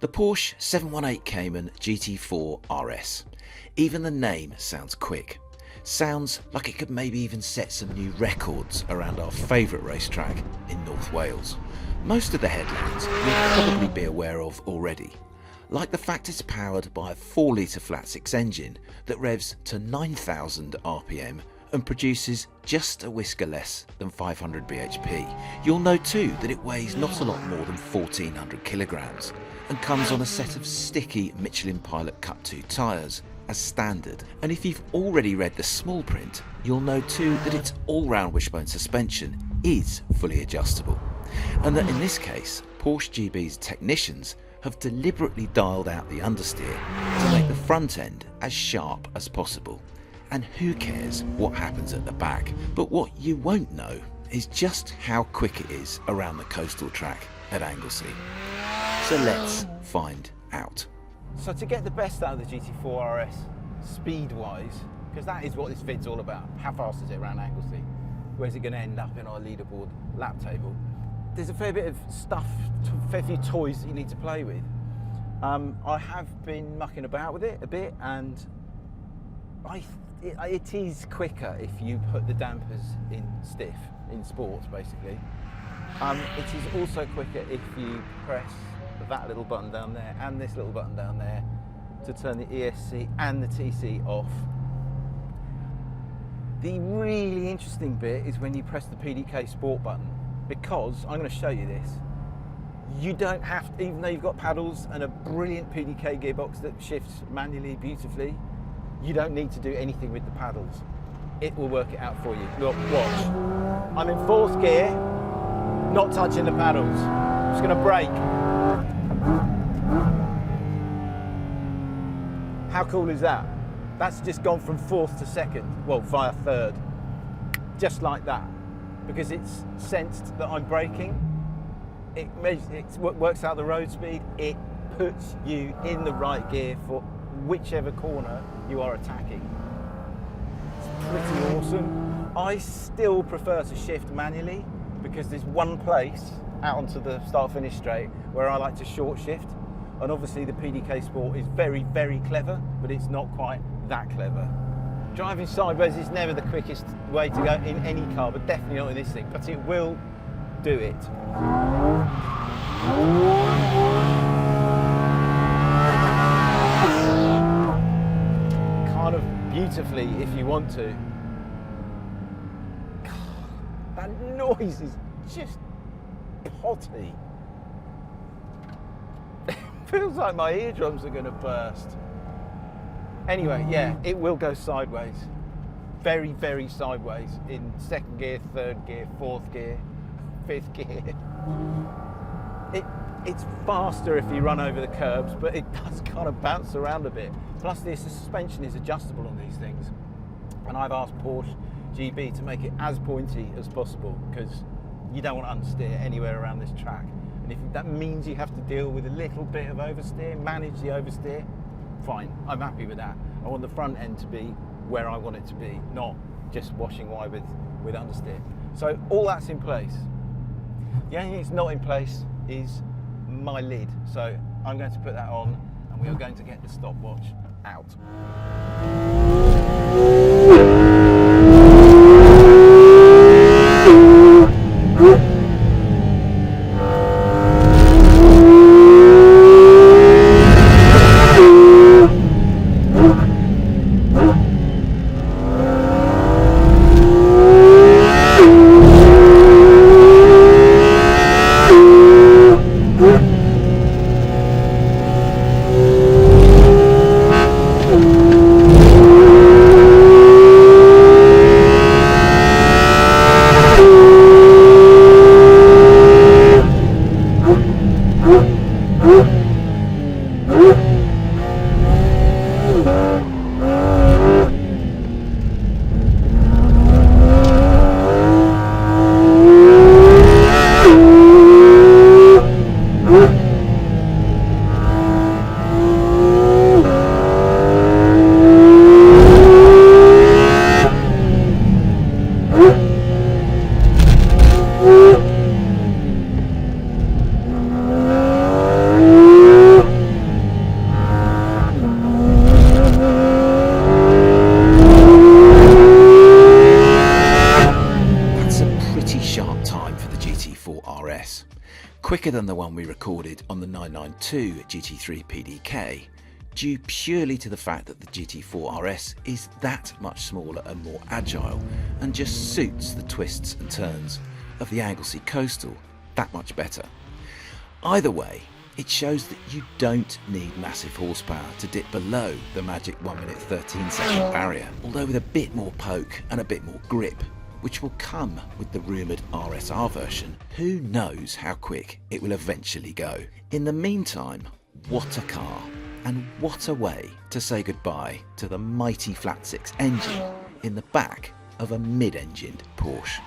Porsche 718 Cayman GT4 RS. Even the name sounds quick. Sounds like it could maybe even set some new records around our favourite racetrack in North Wales. Most of the headlines you'll probably be aware of already, like the fact it's powered by a 4-litre flat-six engine that revs to 9,000 RPM and produces just a whisker less than 500 bhp. You'll know too that it weighs not a lot more than 1,400 kilograms and comes on a set of sticky Michelin Pilot Cup 2 tyres as standard. And if you've already read the small print, you'll know too that its all-round wishbone suspension is fully adjustable, and that in this case Porsche GB's technicians have deliberately dialed out the understeer to make the front end as sharp as possible. And who cares what happens at the back? But what you won't know is just how quick it is around the coastal track at Anglesey. So let's find out. So to get the best out of the GT4 RS speed-wise, because that is what this vid's all about, how fast is it around Anglesey? Where's it going to end up in our leaderboard lap table? There's a fair bit of stuff, a fair few toys that you need to play with. I have been mucking about with it a bit, and it is quicker if you put the dampers in stiff, in sports basically. It is also quicker if you press that little button down there and this little button down there to turn the ESC and the TC off. The really interesting bit is when you press the PDK Sport button, because I'm going to show you this. You don't have to, even though you've got paddles and a brilliant PDK gearbox that shifts manually beautifully, you don't need to do anything with the paddles. It will work it out for you. Look, watch. I'm in 4th gear, not touching the paddles. I'm just going to brake. How cool is that? That's just gone from 4th to 2nd, well, via 3rd. Just like that. Because it's sensed that I'm braking. It works out the road speed. It puts you in the right gear for whichever corner you are attacking. It's pretty awesome. I still prefer to shift manually because there's one place out onto the start-finish straight where I like to short shift, and obviously the PDK Sport is very, very clever, but it's not quite that clever. Driving sideways is never the quickest way to go in any car, but definitely not in this thing, but it will do it. Kind of beautifully if you want to. That noise is just potty. It feels like my eardrums are going to burst. Anyway, yeah, it will go sideways. Very, very sideways in 2nd gear, 3rd gear, 4th gear, 5th gear. It's faster if you run over the curbs, but it does kind of bounce around a bit. Plus the suspension is adjustable on these things. And I've asked Porsche GB to make it as pointy as possible because you don't want to understeer anywhere around this track. And if that means you have to deal with a little bit of oversteer, manage the oversteer, fine, I'm happy with that. I want the front end to be where I want it to be, not just washing wide with understeer. So all that's in place. The only thing that's not in place is my lid. So I'm going to put that on and we are going to get the stopwatch out. quicker than the one we recorded on the 992 GT3 PDK, due purely to the fact that the GT4 RS is that much smaller and more agile and just suits the twists and turns of the Anglesey Coastal that much better. Either way, it shows that you don't need massive horsepower to dip below the magic 1 minute 13 second barrier, although with a bit more poke and a bit more grip, which will come with the rumoured RSR version. Who knows how quick it will eventually go. In the meantime, what a car, and what a way to say goodbye to the mighty flat six engine in the back of a mid-engined Porsche.